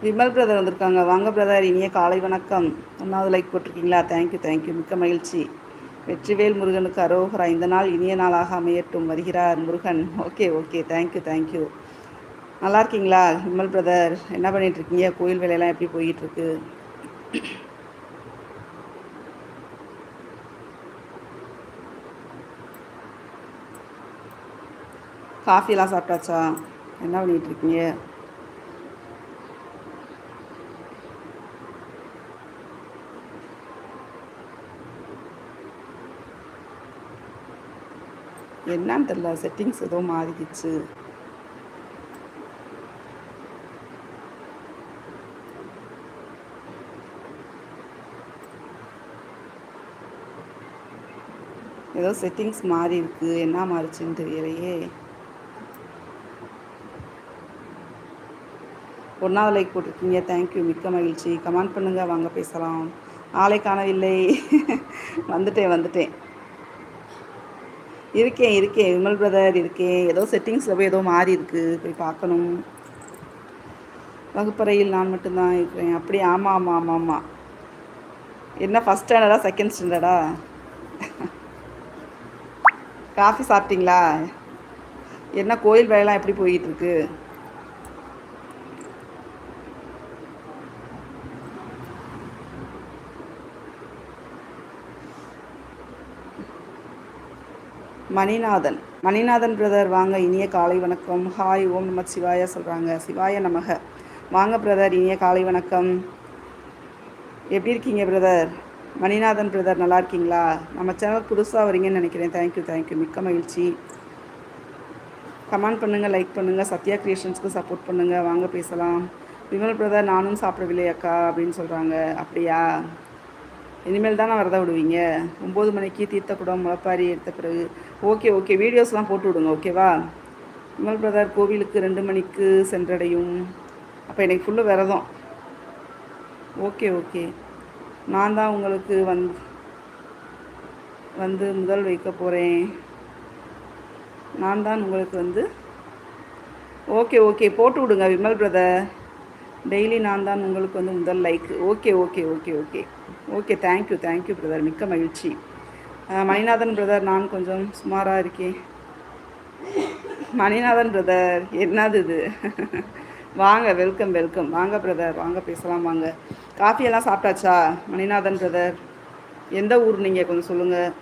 Vimal brother வந்திருக்காங்க. வாங்க brother, இனிய காலை வணக்கம். ஒன்றாவது லைக் போட்டிருக்கீங்களா? தேங்க்யூ தேங்க்யூ, மிக்க மகிழ்ச்சி. வெற்றிவேல் முருகனுக்கு அரோகரா. இந்த நாள் இனிய நாளாக அமையட்டும். வருகிறார் Murugan. Okay okay, thank you thank you. நல்லா இருக்கீங்களா விமல் பிரதர்? என்ன பண்ணிட்டு இருக்கீங்க? கோயில் வேலையெல்லாம் எப்படி போயிட்டு இருக்கு? காஃபியெல்லாம் சாப்பிட்டாச்சா? என்ன பண்ணிட்டு இருக்கீங்க? என்னன்னு தெரியல, செட்டிங்ஸ் ஏதோ மாறிடுச்சு. ஏதோ செட்டிங்ஸ் மாறி இருக்கு, என்ன மாறிச்சுன்னு தெரியலையே. ஒன்றாவது லைக் போட்டிருக்கீங்க, தேங்க்யூ, மிக்க மகிழ்ச்சி. கமெண்ட் பண்ணுங்கள், வாங்க பேசலாம். ஆளை காணவில்லை. வந்துட்டேன் வந்துட்டேன். இருக்கேன் இருக்கேன் விமல் பிரதர், இருக்கேன். ஏதோ செட்டிங்ஸில் போய் ஏதோ மாறி இருக்கு, போய் பார்க்கணும். வகுப்பறையில் நான் மட்டும்தான் இருக்கிறேன். அப்படி? ஆமாம் ஆமாம் ஆமாம் ஆமாம். என்ன ஃபஸ்ட் ஸ்டாண்டர்டா செகண்ட் ஸ்டாண்டர்டா? காஃபி சாப்பிட்டீங்களா? என்ன கோயில் வேலைலாம் எப்படி போயிட்டு இருக்கு? மணிநாதன் பிரதர் வாங்க, இனிய காலை வணக்கம். ஹாய், ஓம் நம சிவாய சொல்கிறாங்க. சிவாய நமக. வாங்க பிரதர், இனிய காலை வணக்கம். எப்படி இருக்கீங்க பிரதர்? மணிநாதன் பிரதர் நல்லா இருக்கீங்களா? நம்ம சேனல் புதுசாக வரீங்கன்னு நினைக்கிறேன். தேங்க்யூ தேங்க்யூ, மிக்க மகிழ்ச்சி. கமெண்ட் பண்ணுங்கள், லைக் பண்ணுங்கள், சத்யா கிரியேஷன்ஸ்க்கு சப்போர்ட் பண்ணுங்கள். வாங்க பேசலாம். விமல் பிரதர், நானும் சாப்பிடவில்லை அக்கா அப்படின்னு சொல்கிறாங்க. அப்படியா? இனிமேல் தானே வரதா விடுவீங்க? 9 மணிக்கு தீர்த்தக்குடம் முளைப்பாரி எடுத்த பிறகு. ஓகே ஓகே, வீடியோஸ்லாம் போட்டு விடுங்க, ஓகேவா? விமல் பிரதர், கோவிலுக்கு 2 மணிக்கு சென்றடையும். அப்போ எனக்கு ஃபுல்லு விரதம். Okay okay. நான் தான் உங்களுக்கு வந்து முதல் வைக்க போகிறேன். நான் தான் உங்களுக்கு வந்து ஓகே ஓகே, போட்டு விடுங்க விமல் பிரதர். டெய்லி நான் தான் உங்களுக்கு வந்து முதல் like. Okay okay okay okay okay, thank you thank you brother, மிக்க மகிழ்ச்சி. மணிநாதன் பிரதர், நான் கொஞ்சம் சுமாராக இருக்கேன். மணிநாதன் பிரதர், என்னது இது? வாங்க, வெல்கம் வெல்கம். வாங்க பிரதர், வாங்க பேசலாம், வாங்க. காஃபியெல்லாம் சாப்பிட்டாச்சா மணிநாதன் பிரதர்? எந்த ஊர் நீங்கள் கொஞ்சம் சொல்லுங்கள்.